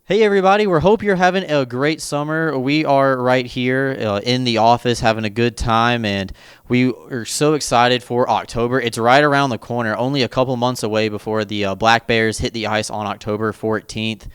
Hey everybody, we hope you're having a great summer. We are right here in the office having a good time, and we are so excited for October. It's right around the corner, only a couple months away before the Black Bears hit the ice on October 14th.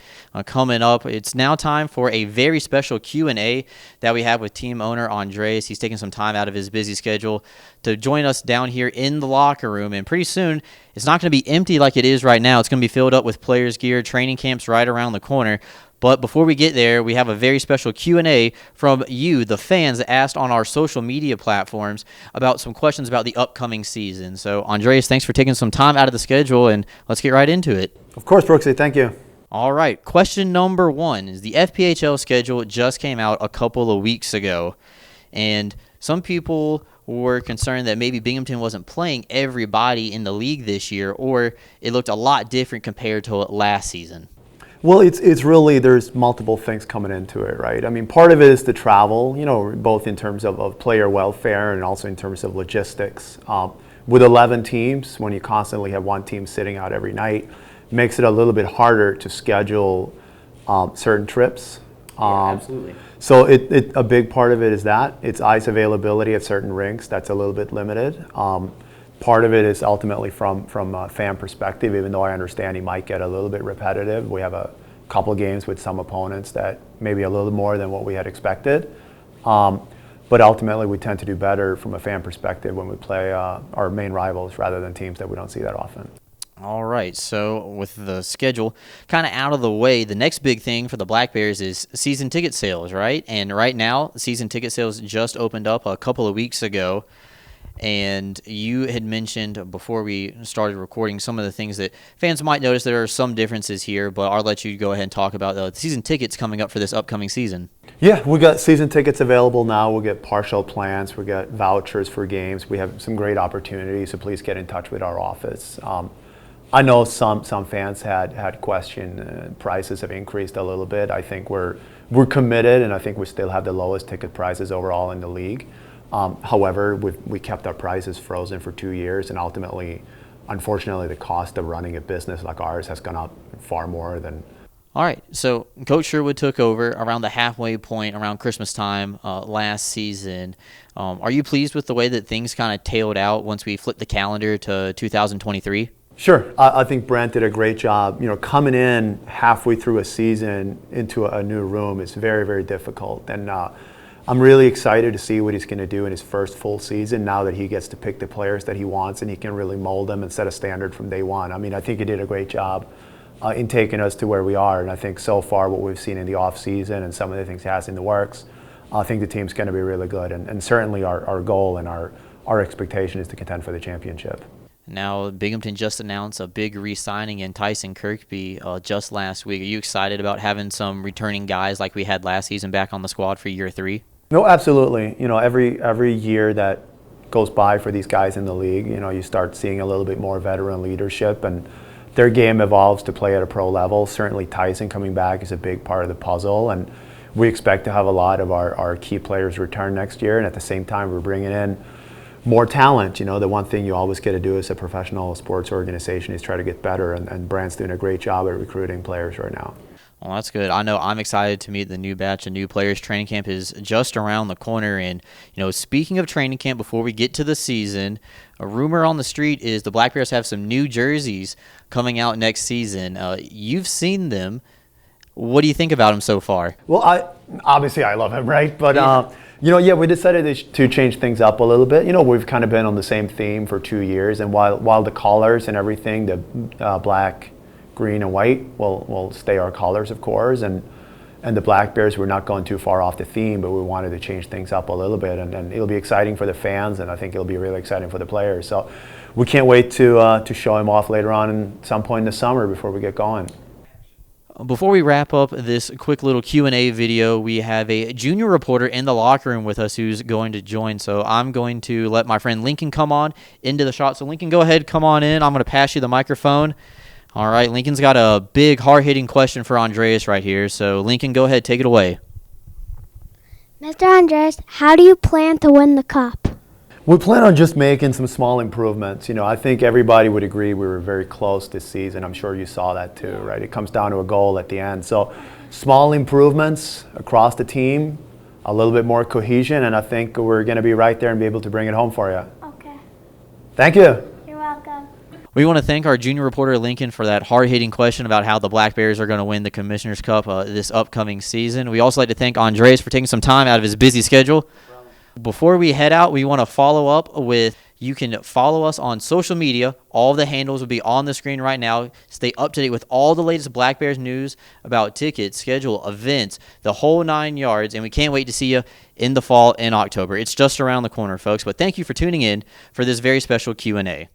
Coming up, it's now time for a very special Q&A that we have with team owner Andreas. He's taking some time out of his busy schedule to join us down here in the locker room, and pretty soon it's not going to be empty like it is right now. It's going to be filled up with players' gear. Training camp's right around the corner. But before we get there, we have a very special Q&A from you, the fans, that asked on our social media platforms about some questions about the upcoming season. So, Andreas, thanks for taking some time out of the schedule, and let's get right into it. Of course, Brooksy. Thank you. All right, question number one is the FPHL schedule just came out a couple of weeks ago, and some people were concerned that maybe Binghamton wasn't playing everybody in the league this year, or it looked a lot different compared to last season. Well, it's really, there's multiple things coming into it, right? I mean, part of it is the travel, both in terms of player welfare and also in terms of logistics. With 11 teams, when you constantly have one team sitting out every night, makes it a little bit harder to schedule certain trips. Absolutely. So a big part of it is that. It's ice availability at certain rinks that's a little bit limited. Part of it is ultimately from a fan perspective, even though I understand he might get a little bit repetitive. We have a couple games with some opponents that maybe a little more than what we had expected. But ultimately, we tend to do better from a fan perspective when we play our main rivals rather than teams that we don't see that often. All right, so with the schedule kind of out of the way, the next big thing for the Black Bears is season ticket sales, right? And right now, season ticket sales just opened up a couple of weeks ago. And you had mentioned before we started recording some of the things that fans might notice. There are some differences here, but I'll let you go ahead and talk about the season tickets coming up for this upcoming season. Yeah, we got season tickets available now. We'll get partial plans. We got vouchers for games. We have some great opportunities, so please get in touch with our office. I know some fans had questioned prices have increased a little bit. I think we're committed, and I think we still have the lowest ticket prices overall in the league. However, we kept our prices frozen for 2 years, and ultimately, unfortunately, the cost of running a business like ours has gone up far more than. All right, so Coach Sherwood took over around the halfway point around Christmas time last season. Are you pleased with the way that things kind of tailed out once we flipped the calendar to 2023? Sure. I think Brent did a great job. Coming in halfway through a season into a new room is very, very difficult. And I'm really excited to see what he's going to do in his first full season now that he gets to pick the players that he wants and he can really mold them and set a standard from day one. I mean, I think he did a great job in taking us to where we are. And I think so far what we've seen in the offseason and some of the things he has in the works, I think the team's going to be really good. And certainly our goal and our expectation is to contend for the championship. Now, Binghamton just announced a big re-signing in Tyson Kirkby just last week. Are you excited about having some returning guys like we had last season back on the squad for year 3? No, absolutely. Every year that goes by for these guys in the league, you start seeing a little bit more veteran leadership, and their game evolves to play at a pro level. Certainly Tyson coming back is a big part of the puzzle, and we expect to have a lot of our key players return next year, and at the same time we're bringing in more talent. The one thing you always get to do as a professional sports organization is try to get better, and Brandt's doing a great job at recruiting players right now. Well, that's good. I know I'm excited to meet the new batch of new players. Training camp is just around the corner. And, speaking of training camp, before we get to the season, a rumor on the street is the Black Bears have some new jerseys coming out next season. You've seen them. What do you think about them so far? Well, I love him, right? But, we decided to change things up a little bit. We've kind of been on the same theme for 2 years. And while the colors and everything, the black, green and white will stay our colors, of course, and the Black Bears, we're not going too far off the theme, but we wanted to change things up a little bit, and it'll be exciting for the fans, and I think it'll be really exciting for the players. So we can't wait to show him off later on in some point in the summer before we get going. Before we wrap up this quick little Q&A video, we have a junior reporter in the locker room with us who's going to join. So I'm going to let my friend Lincoln come on into the shot. So Lincoln, go ahead, come on in. I'm going to pass you the microphone. All right, Lincoln's got a big, hard-hitting question for Andreas right here. So, Lincoln, go ahead, take it away. Mr. Andreas, how do you plan to win the cup? We plan on just making some small improvements. I think everybody would agree we were very close this season. I'm sure you saw that too, right? It comes down to a goal at the end. So small improvements across the team, a little bit more cohesion, and I think we're going to be right there and be able to bring it home for you. Okay. Thank you. You're welcome. We want to thank our junior reporter Lincoln for that hard-hitting question about how the Black Bears are going to win the Commissioner's Cup this upcoming season. We also like to thank Andreas for taking some time out of his busy schedule. Before we head out, we want to follow up with, you can follow us on social media. All the handles will be on the screen right now. Stay up to date with all the latest Black Bears news about tickets, schedule, events, the whole 9 yards, and we can't wait to see you in the fall in October. It's just around the corner, folks. But thank you for tuning in for this very special Q&A.